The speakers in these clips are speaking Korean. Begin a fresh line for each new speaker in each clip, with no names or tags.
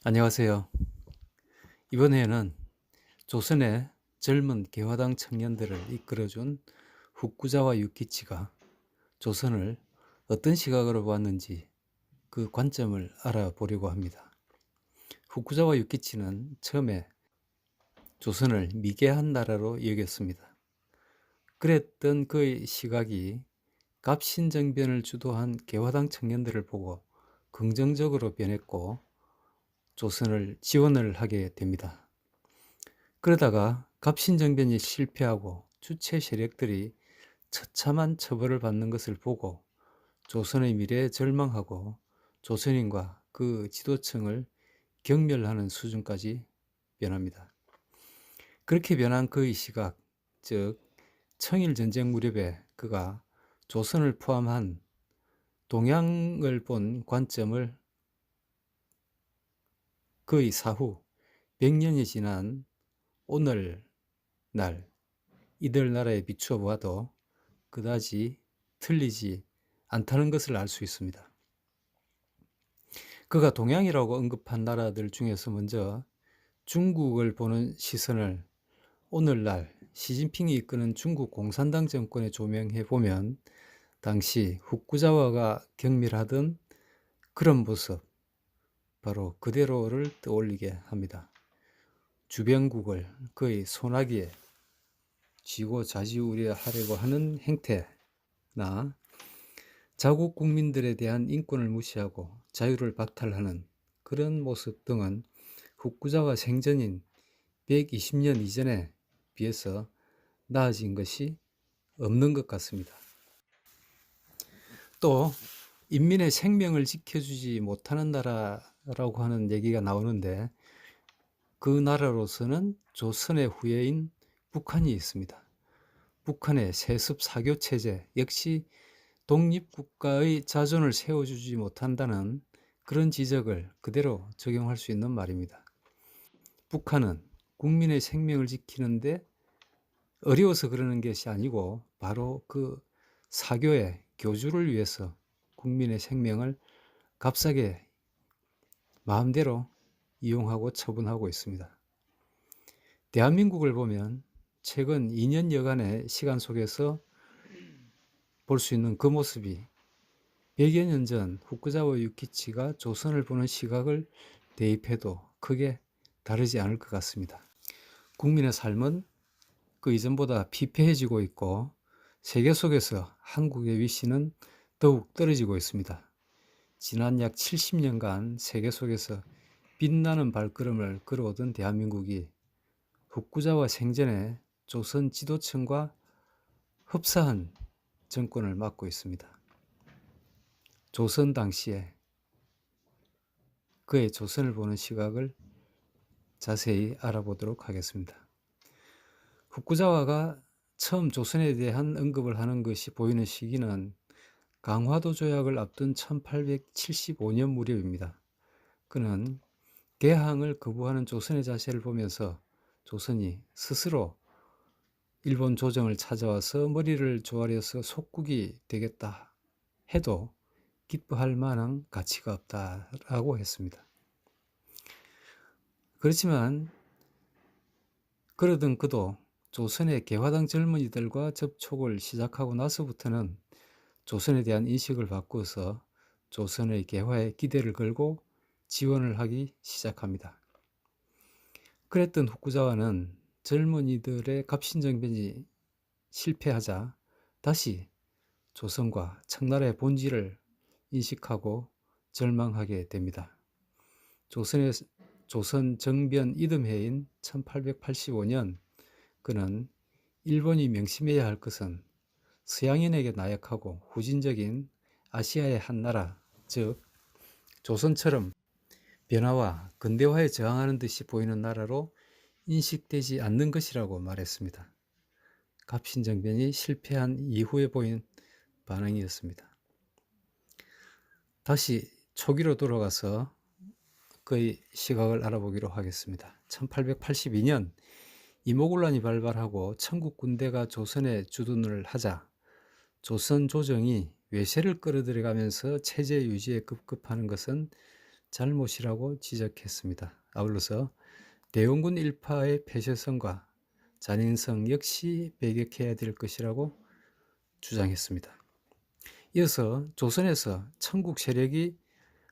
안녕하세요. 이번에는 조선의 젊은 개화당 청년들을 이끌어준 후쿠자와 유키치가 조선을 어떤 시각으로 보았는지 그 관점을 알아보려고 합니다. 후쿠자와 유키치는 처음에 조선을 미개한 나라로 여겼습니다. 그랬던 그의 시각이 갑신정변을 주도한 개화당 청년들을 보고 긍정적으로 변했고 조선을 지원을 하게 됩니다. 그러다가 갑신정변이 실패하고 주체 세력들이 처참한 처벌을 받는 것을 보고 조선의 미래에 절망하고 조선인과 그 지도층을 경멸하는 수준까지 변합니다. 그렇게 변한 그의 시각, 즉 청일전쟁 무렵에 그가 조선을 포함한 동양을 본 관점을 그의 사후 100년이 지난 오늘날 이들 나라에 비추어 보아도 그다지 틀리지 않다는 것을 알 수 있습니다. 그가 동양이라고 언급한 나라들 중에서 먼저 중국을 보는 시선을 오늘날 시진핑이 이끄는 중국 공산당 정권에 조명해 보면 당시 후쿠자와가 경밀하던 그런 모습, 바로 그대로를 떠올리게 합니다. 주변국을 그의 소나기에 쥐고 좌지우지하려고 하는 행태나 자국 국민들에 대한 인권을 무시하고 자유를 박탈하는 그런 모습 등은 후쿠자와 생전인 120년 이전에 비해서 나아진 것이 없는 것 같습니다. 또 인민의 생명을 지켜주지 못하는 나라라고 하는 얘기가 나오는데 그 나라로서는 조선의 후예인 북한이 있습니다. 북한의 세습 사교 체제 역시 독립국가의 자존을 세워주지 못한다는 그런 지적을 그대로 적용할 수 있는 말입니다. 북한은 국민의 생명을 지키는데 어려워서 그러는 것이 아니고 바로 그 사교의 교주를 위해서 국민의 생명을 값싸게 마음대로 이용하고 처분하고 있습니다. 대한민국을 보면 최근 2년여간의 시간 속에서 볼 수 있는 그 모습이 100여 년 전 후쿠자와 유키치가 조선을 보는 시각을 대입해도 크게 다르지 않을 것 같습니다. 국민의 삶은 그 이전보다 피폐해지고 있고 세계 속에서 한국의 위치는 더욱 떨어지고 있습니다. 지난 약 70년간 세계 속에서 빛나는 발걸음을 걸어오던 대한민국이 후쿠자와 생전에 조선 지도층과 흡사한 정권을 맡고 있습니다. 조선 당시에 그의 조선을 보는 시각을 자세히 알아보도록 하겠습니다. 후쿠자와가 처음 조선에 대한 언급을 하는 것이 보이는 시기는 강화도 조약을 앞둔 1875년 무렵입니다. 그는 개항을 거부하는 조선의 자세를 보면서 조선이 스스로 일본 조정을 찾아와서 머리를 조아려서 속국이 되겠다 해도 기뻐할 만한 가치가 없다라고 했습니다. 그렇지만 그러던 그도 조선의 개화당 젊은이들과 접촉을 시작하고 나서부터는 조선에 대한 인식을 바꾸어서 조선의 개화에 기대를 걸고 지원을 하기 시작합니다. 그랬던 후쿠자와는 젊은이들의 갑신정변이 실패하자 다시 조선과 청나라의 본질을 인식하고 절망하게 됩니다. 조선 정변 이듬해인 1885년 그는 일본이 명심해야 할 것은 서양인에게 나약하고 후진적인 아시아의 한 나라, 즉 조선처럼 변화와 근대화에 저항하는 듯이 보이는 나라로 인식되지 않는 것이라고 말했습니다. 갑신정변이 실패한 이후에 보인 반응이었습니다. 다시 초기로 돌아가서 그의 시각을 알아보기로 하겠습니다. 1882년 이모군란이 발발하고 청국 군대가 조선에 주둔을 하자 조선 조정이 외세를 끌어들여가면서 체제 유지에 급급하는 것은 잘못이라고 지적했습니다. 아울러서 대원군 일파의 폐쇄성과 잔인성 역시 배격해야 될 것이라고 주장했습니다. 이어서 조선에서 천국 세력이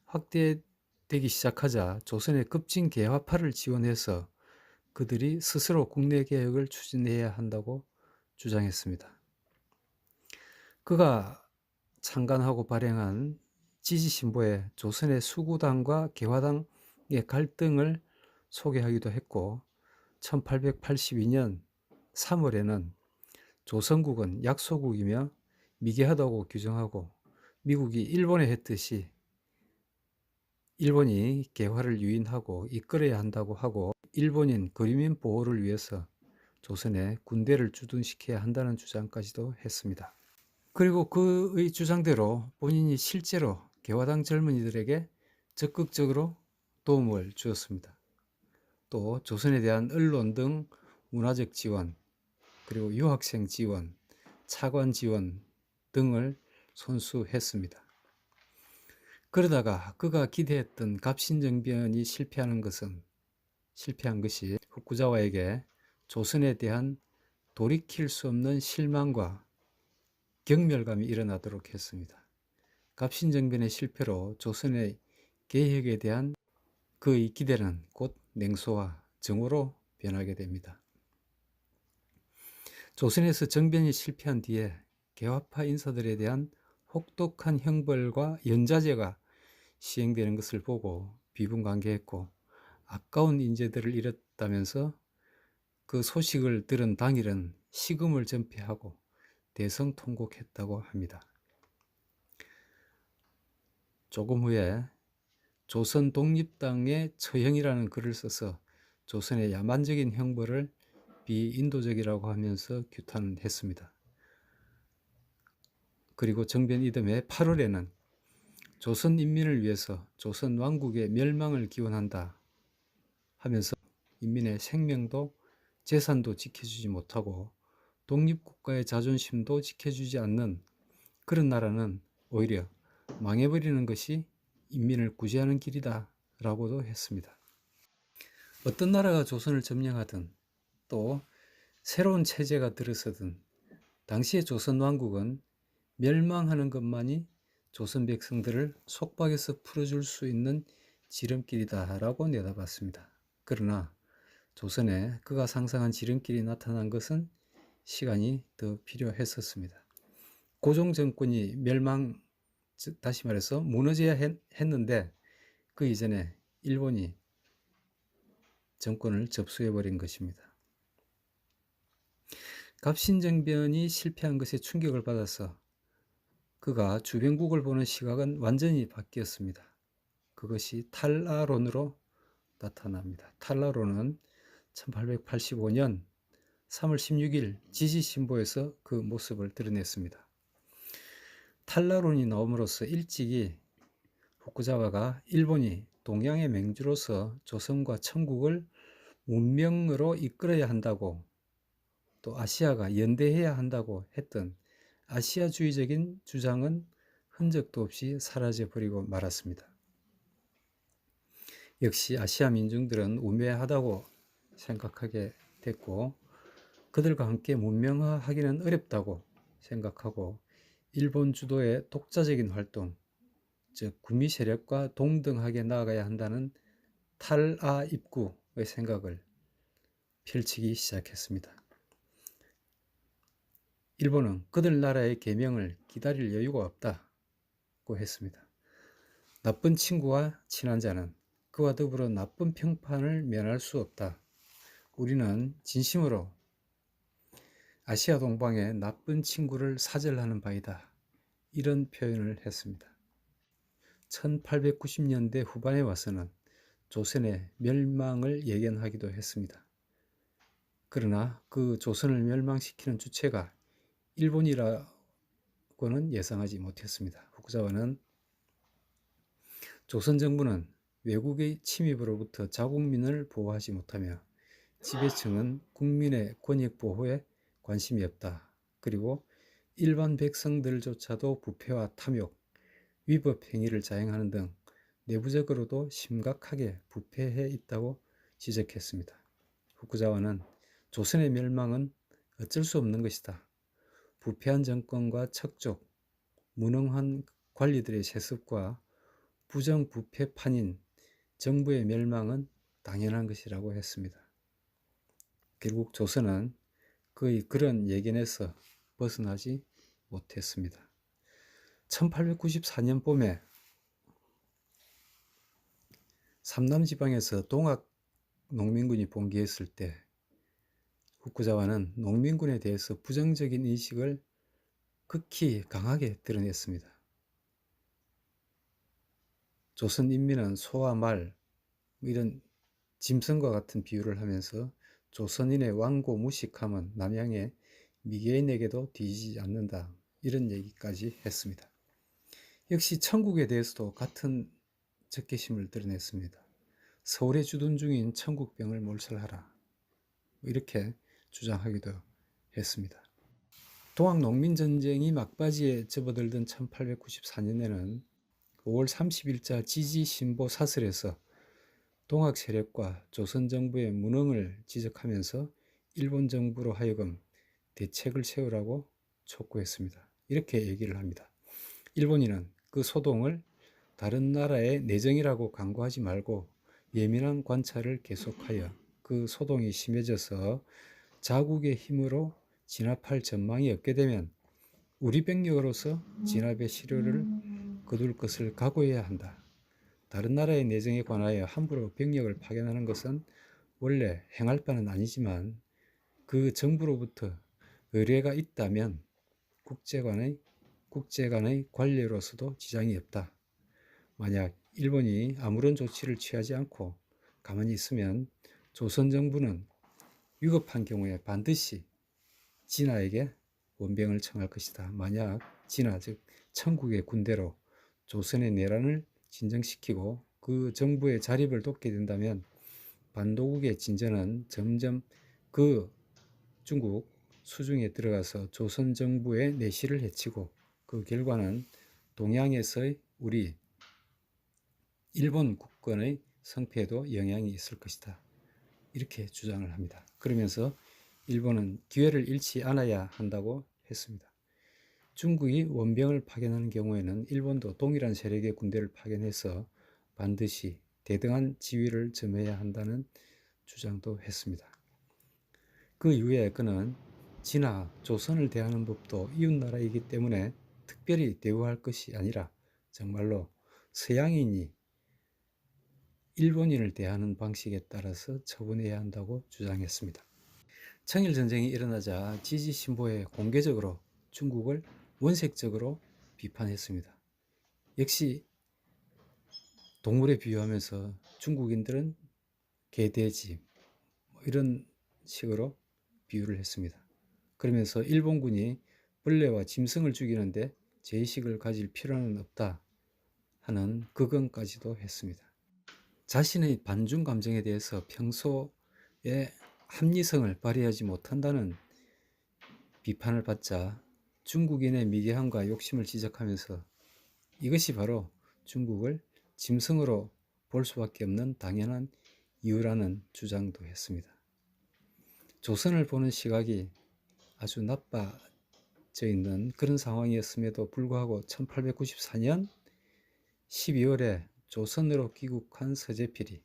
확대되기 시작하자 조선의 급진 개화파를 지원해서 그들이 스스로 국내 개혁을 추진해야 한다고 주장했습니다. 그가 창간하고 발행한 지지신보에 조선의 수구당과 개화당의 갈등을 소개하기도 했고 1882년 3월에는 조선국은 약소국이며 미개하다고 규정하고 미국이 일본에 했듯이 일본이 개화를 유인하고 이끌어야 한다고 하고 일본인 거류민 보호를 위해서 조선에 군대를 주둔시켜야 한다는 주장까지도 했습니다. 그리고 그의 주장대로 본인이 실제로 개화당 젊은이들에게 적극적으로 도움을 주었습니다. 또 조선에 대한 언론 등 문화적 지원, 그리고 유학생 지원, 차관 지원 등을 손수했습니다. 그러다가 그가 기대했던 갑신정변이 실패한 것이 후쿠자와에게 조선에 대한 돌이킬 수 없는 실망과 경멸감이 일어나도록 했습니다. 갑신정변의 실패로 조선의 개혁에 대한 그의 기대는 곧 냉소와 정오로 변하게 됩니다. 조선에서 정변이 실패한 뒤에 개화파 인사들에 대한 혹독한 형벌과 연자제가 시행되는 것을 보고 비분관계했고 아까운 인재들을 잃었다면서 그 소식을 들은 당일은 식음을 전폐하고 대성통곡했다고 합니다. 조금 후에 조선 독립당의 처형이라는 글을 써서 조선의 야만적인 형벌을 비인도적이라고 하면서 규탄했습니다. 그리고 정변 이듬해 8월에는 조선 인민을 위해서 조선 왕국의 멸망을 기원한다 하면서 인민의 생명도 재산도 지켜주지 못하고 독립국가의 자존심도 지켜주지 않는 그런 나라는 오히려 망해버리는 것이 인민을 구제하는 길이다 라고도 했습니다. 어떤 나라가 조선을 점령하든 또 새로운 체제가 들어서든 당시의 조선 왕국은 멸망하는 것만이 조선 백성들을 속박에서 풀어줄 수 있는 지름길이다 라고 내다봤습니다. 그러나 조선에 그가 상상한 지름길이 나타난 것은 시간이 더 필요했었습니다. 고종 정권이 다시 말해서 무너져야 했는데 그 이전에 일본이 정권을 접수해버린 것입니다. 갑신정변이 실패한 것에 충격을 받아서 그가 주변국을 보는 시각은 완전히 바뀌었습니다. 그것이 탈라론으로 나타납니다. 탈라론은 1885년 3월 16일 지지신보에서 그 모습을 드러냈습니다. 탈라론이 나옴으로써 일찍이 후쿠자와가 일본이 동양의 맹주로서 조선과 천국을 문명으로 이끌어야 한다고 또 아시아가 연대해야 한다고 했던 아시아주의적인 주장은 흔적도 없이 사라져버리고 말았습니다. 역시 아시아 민중들은 우매하다고 생각하게 됐고 그들과 함께 문명화하기는 어렵다고 생각하고 일본 주도의 독자적인 활동, 즉 구미 세력과 동등하게 나아가야 한다는 탈아 입구의 생각을 펼치기 시작했습니다. 일본은 그들 나라의 계명을 기다릴 여유가 없다고 했습니다. 나쁜 친구와 친한 자는 그와 더불어 나쁜 평판을 면할 수 없다. 우리는 진심으로 아시아 동방의 나쁜 친구를 사절하는 바이다. 이런 표현을 했습니다. 1890년대 후반에 와서는 조선의 멸망을 예견하기도 했습니다. 그러나 그 조선을 멸망시키는 주체가 일본이라고는 예상하지 못했습니다. 후쿠자와는 조선 정부는 외국의 침입으로부터 자국민을 보호하지 못하며 지배층은 국민의 권익 보호에 관심이 없다. 그리고 일반 백성들조차도 부패와 탐욕, 위법 행위를 자행하는 등 내부적으로도 심각하게 부패해 있다고 지적했습니다. 후쿠자와는 조선의 멸망은 어쩔 수 없는 것이다. 부패한 정권과 척족, 무능한 관리들의 세습과 부정부패판인 정부의 멸망은 당연한 것이라고 했습니다. 결국 조선은 그의 그런 예견에서 벗어나지 못했습니다. 1894년 봄에 삼남지방에서 동학 농민군이 봉기했을 때 후쿠자와는 농민군에 대해서 부정적인 인식을 극히 강하게 드러냈습니다. 조선 인민은 소와 말, 이런 짐승과 같은 비유를 하면서 조선인의 완고 무식함은 남양의 미개인에게도 뒤지지 않는다. 이런 얘기까지 했습니다. 역시 천국에 대해서도 같은 적개심을 드러냈습니다. 서울에 주둔 중인 천국병을 몰살하라. 이렇게 주장하기도 했습니다. 동학농민전쟁이 막바지에 접어들던 1894년에는 5월 30일자 지지신보 사설에서 동학 세력과 조선 정부의 무능을 지적하면서 일본 정부로 하여금 대책을 세우라고 촉구했습니다. 이렇게 얘기를 합니다. 일본인은 그 소동을 다른 나라의 내정이라고 간과하지 말고 예민한 관찰을 계속하여 그 소동이 심해져서 자국의 힘으로 진압할 전망이 없게 되면 우리 병력으로서 진압의 시료를 거둘 것을 각오해야 한다. 다른 나라의 내정에 관하여 함부로 병력을 파견하는 것은 원래 행할 바는 아니지만 그 정부로부터 의뢰가 있다면 국제 간의 관례로서도 지장이 없다. 만약 일본이 아무런 조치를 취하지 않고 가만히 있으면 조선 정부는 위급한 경우에 반드시 진화에게 원병을 청할 것이다. 만약 진화, 즉 천국의 군대로 조선의 내란을 진정시키고 그 정부의 자립을 돕게 된다면 반도국의 진전은 점점 그 중국 수중에 들어가서 조선 정부의 내실을 해치고 그 결과는 동양에서의 우리 일본 국권의 성패에도 영향이 있을 것이다. 이렇게 주장을 합니다. 그러면서 일본은 기회를 잃지 않아야 한다고 했습니다. 중국이 원병을 파견하는 경우에는 일본도 동일한 세력의 군대를 파견해서 반드시 대등한 지위를 점해야 한다는 주장도 했습니다. 그 이후에 그는 진화, 조선을 대하는 법도 이웃나라이기 때문에 특별히 대우할 것이 아니라 정말로 서양인이 일본인을 대하는 방식에 따라서 처분해야 한다고 주장했습니다. 청일전쟁이 일어나자 지지신보에 공개적으로 중국을 원색적으로 비판했습니다. 역시 동물에 비유하면서 중국인들은 개돼지 이런 식으로 비유를 했습니다. 그러면서 일본군이 벌레와 짐승을 죽이는데 죄의식을 가질 필요는 없다 하는 극언까지도 했습니다. 자신의 반중 감정에 대해서 평소에 합리성을 발휘하지 못한다는 비판을 받자 중국인의 미개함과 욕심을 지적하면서 이것이 바로 중국을 짐승으로 볼 수밖에 없는 당연한 이유라는 주장도 했습니다. 조선을 보는 시각이 아주 나빠져 있는 그런 상황이었음에도 불구하고 1894년 12월에 조선으로 귀국한 서재필이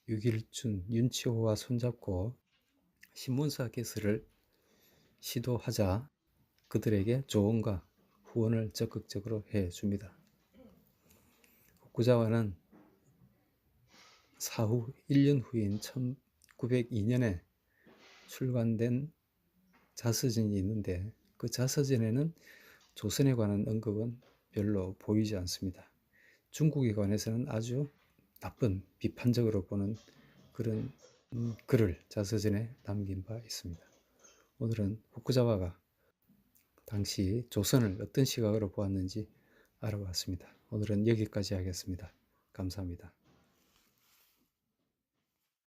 유길준, 윤치호와 손잡고 신문사 개설을 시도하자 그들에게 조언과 후원을 적극적으로 해줍니다. 후쿠자와는 사후 1년 후인 1902년에 출간된 자서전이 있는데 그 자서전에는 조선에 관한 언급은 별로 보이지 않습니다. 중국에 관해서는 아주 나쁜 비판적으로 보는 그런 글을 자서전에 남긴 바 있습니다. 오늘은 후쿠자와가 당시 조선을 어떤 시각으로 보았는지 알아봤습니다. 오늘은 여기까지 하겠습니다. 감사합니다.